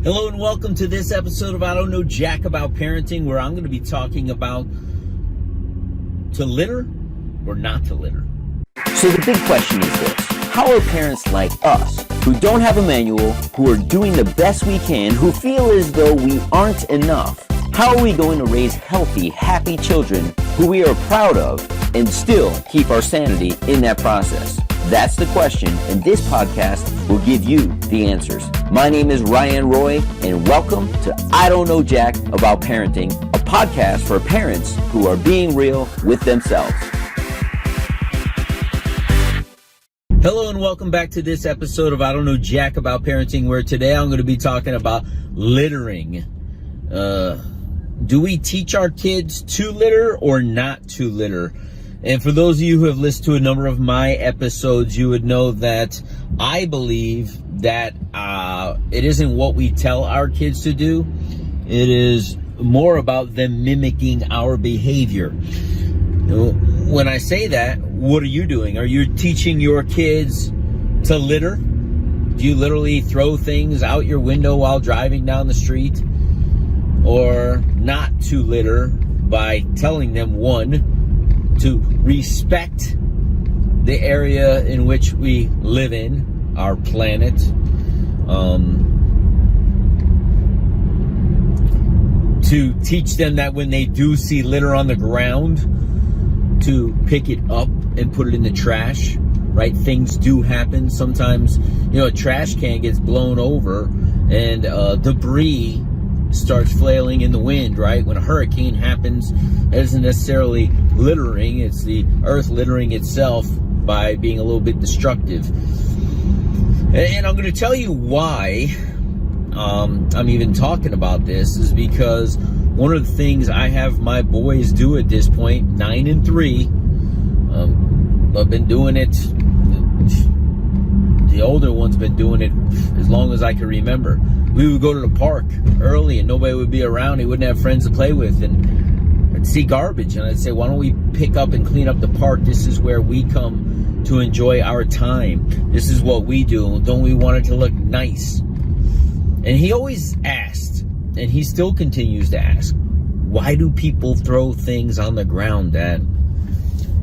Hello and welcome to this episode of I Don't Know Jack About Parenting, where I'm going to be talking about to litter or not to litter. So the big question is this: how are parents like us, who don't have a manual, who are doing the best we can, who feel as though we aren't enough, how are we going to raise healthy, happy children who we are proud of and still keep our sanity in that process? That's the question, and this podcast will give you the answers. My name is Ryan Roy, and welcome to I Don't Know Jack About Parenting, a podcast for parents who are being real with themselves. Hello and welcome back to this episode of I Don't Know Jack About Parenting, where today I'm going to be talking about littering. Do we teach our kids to litter or not to litter? And for those of you who have listened to a number of my episodes, you would know that I believe that it isn't what we tell our kids to do. It is more about them mimicking our behavior. When I say that, what are you doing? Are you teaching your kids to litter? Do you literally throw things out your window while driving down the street? Or not to litter by telling them, one, to respect the area in which we live in, our planet. To teach them that when they do see litter on the ground, to pick it up and put it in the trash, right? Things do happen. Sometimes, a trash can gets blown over and debris starts flailing in the wind, right? When a hurricane happens, it isn't necessarily littering, it's the earth littering itself by being a little bit destructive. And I'm going to tell you why I'm even talking about this is because one of the things I have my boys do at this point, 9 and 3, I've been doing it, the older one's been doing it as long as I can remember. We would go to the park early and nobody would be around. He wouldn't have friends to play with. And I'd see garbage and I'd say, why don't we pick up and clean up the park? This is where we come to enjoy our time. This is what we do. Don't we want it to look nice? And he always asked, and he still continues to ask, why do people throw things on the ground, Dad?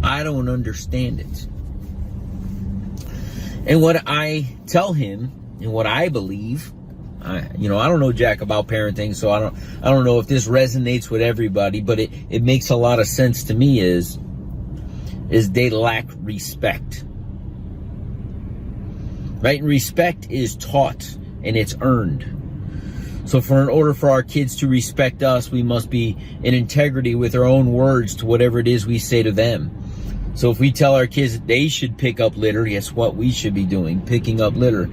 I don't understand it. And what I tell him and what I believe, I don't know jack about parenting, so I don't know if this resonates with everybody, but it makes a lot of sense to me is they lack respect. Right? And respect is taught and it's earned. So in order for our kids to respect us, we must be in integrity with our own words to whatever it is we say to them. So if we tell our kids that they should pick up litter, guess what we should be doing? Picking up litter.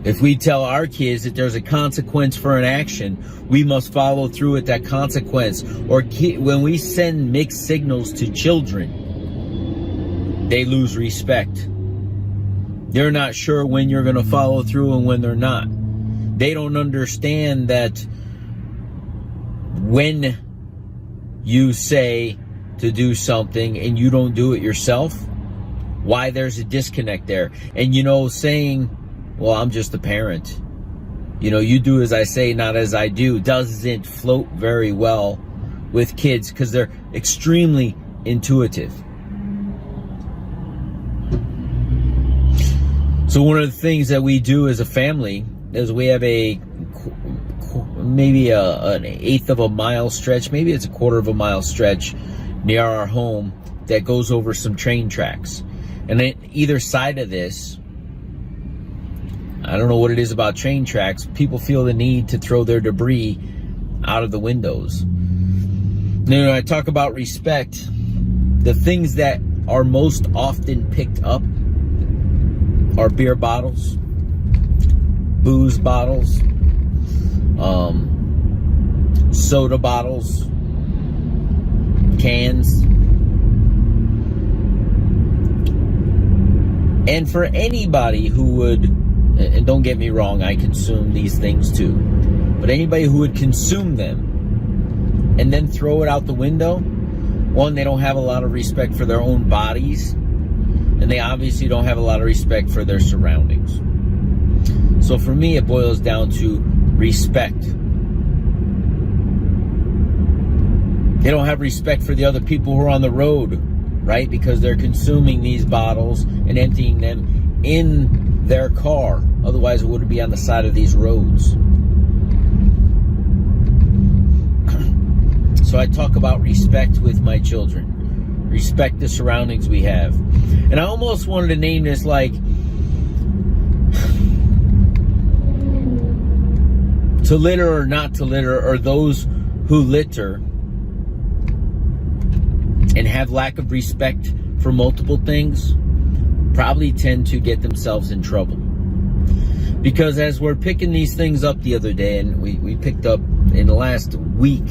If we tell our kids that there's a consequence for an action, we must follow through with that consequence. Or when we send mixed signals to children, they lose respect. They're not sure when you're going to follow through and when they're not. They don't understand that when you say to do something and you don't do it yourself, why there's a disconnect there. And saying, well, I'm just a parent. You do as I say, not as I do, doesn't float very well with kids because they're extremely intuitive. So one of the things that we do as a family is we have maybe an eighth of a mile stretch, maybe it's a quarter of a mile stretch near our home that goes over some train tracks. And on either side of this, I don't know what it is about train tracks, people feel the need to throw their debris out of the windows. Now, I talk about respect. The things that are most often picked up are beer bottles, booze bottles, soda bottles, cans. And for anybody who would, and don't get me wrong, I consume these things too, but anybody who would consume them and then throw it out the window, one, they don't have a lot of respect for their own bodies, and they obviously don't have a lot of respect for their surroundings. So for me, it boils down to respect. They don't have respect for the other people who are on the road, right? Because they're consuming these bottles and emptying them in their car. Otherwise, it wouldn't be on the side of these roads. So I talk about respect with my children. Respect the surroundings we have. And I almost wanted to name this like to litter or not to litter, or those who litter and have lack of respect for multiple things probably tend to get themselves in trouble. Because as we're picking these things up the other day, and we picked up in the last week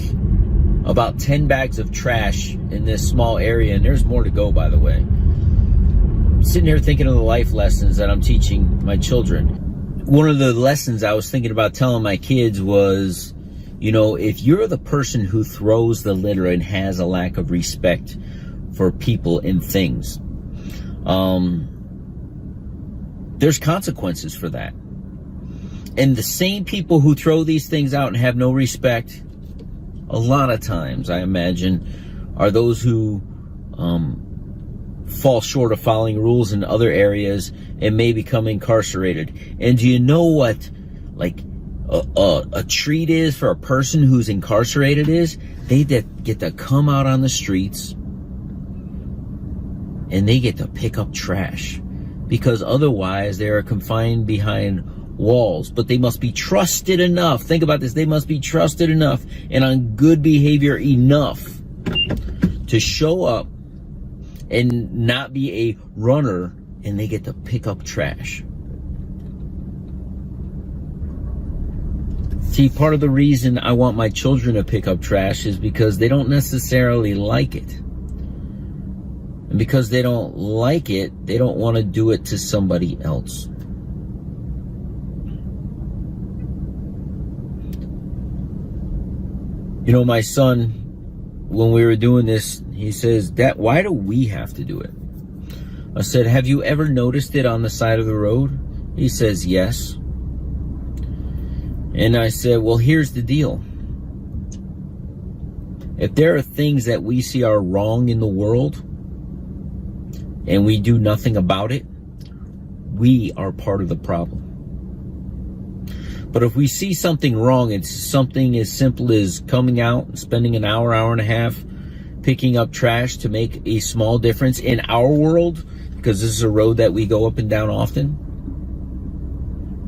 about 10 bags of trash in this small area, and there's more to go, by the way. I'm sitting here thinking of the life lessons that I'm teaching my children. One of the lessons I was thinking about telling my kids was, you know, if you're the person who throws the litter and has a lack of respect for people and things, there's consequences for that. And the same people who throw these things out and have no respect, a lot of times, I imagine, are those who fall short of following rules in other areas and may become incarcerated. And do you know what, like, a treat is for a person who's incarcerated is? They get to come out on the streets and they get to pick up trash, because otherwise they are confined behind walls. But they must be trusted enough. Think about this. They must be trusted enough and on good behavior enough to show up and not be a runner, and they get to pick up trash. See, part of the reason I want my children to pick up trash is because they don't necessarily like it. And because they don't like it, they don't want to do it to somebody else. You know, my son, when we were doing this, he says, "Dad, why do we have to do it?" I said, "Have you ever noticed it on the side of the road?" He says, "Yes." And I said, well, here's the deal. If there are things that we see are wrong in the world and we do nothing about it, we are part of the problem. But if we see something wrong, it's something as simple as coming out and spending an hour, hour and a half picking up trash to make a small difference in our world, because this is a road that we go up and down often,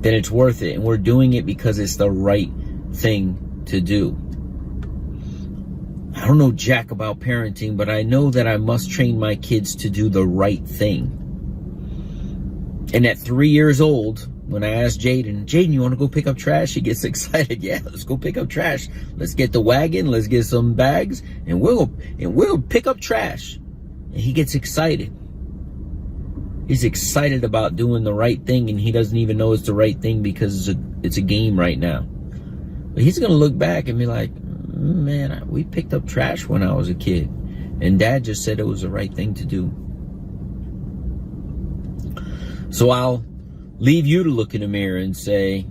then it's worth it. And we're doing it because it's the right thing to do. I don't know jack about parenting, but I know that I must train my kids to do the right thing. And at 3 years old, when I asked Jaden, you want to go pick up trash? He gets excited. Yeah, let's go pick up trash. Let's get the wagon. Let's get some bags, and we'll pick up trash. And he gets excited. He's excited about doing the right thing, and he doesn't even know it's the right thing because it's a game right now. But he's going to look back and be like, man, we picked up trash when I was a kid, and Dad just said it was the right thing to do. So I'll leave you to look in the mirror and say,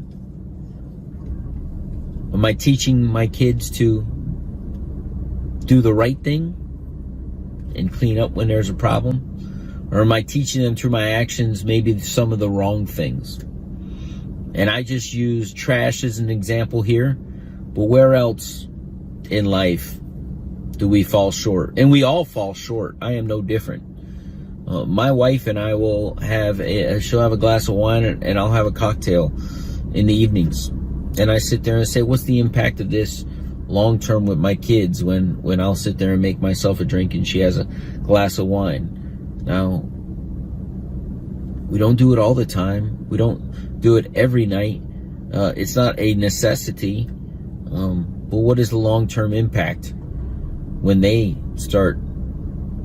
am I teaching my kids to do the right thing and clean up when there's a problem? Or am I teaching them through my actions maybe some of the wrong things? And I just use trash as an example here, but where else in life do we fall short? And we all fall short. I am no different. My wife and I will she'll have a glass of wine and I'll have a cocktail in the evenings. And I sit there and say, what's the impact of this long term with my kids when I'll sit there and make myself a drink and she has a glass of wine? Now, we don't do it all the time. We don't do it every night. It's not a necessity. But what is the long-term impact when they start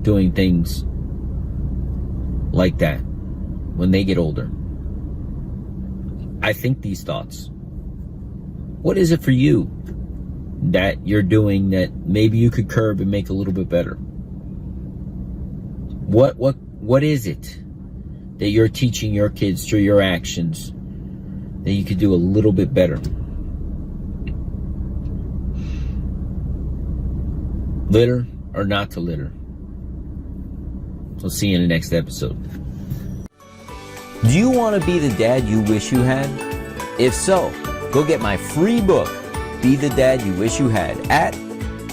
doing things like that when they get older? I think these thoughts. What is it for you that you're doing that maybe you could curb and make a little bit better? What is it that you're teaching your kids through your actions that you could do a little bit better? Litter or not to litter. So see you in the next episode. Do you want to be the dad you wish you had? If so, go get my free book, Be the Dad You Wish You Had, at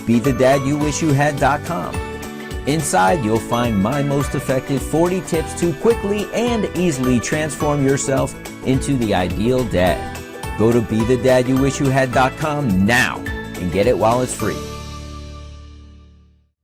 BeTheDadYouWishYouHad.com. Inside, you'll find my most effective 40 tips to quickly and easily transform yourself into the ideal dad. Go to BeTheDadYouWishYouHad.com now and get it while it's free.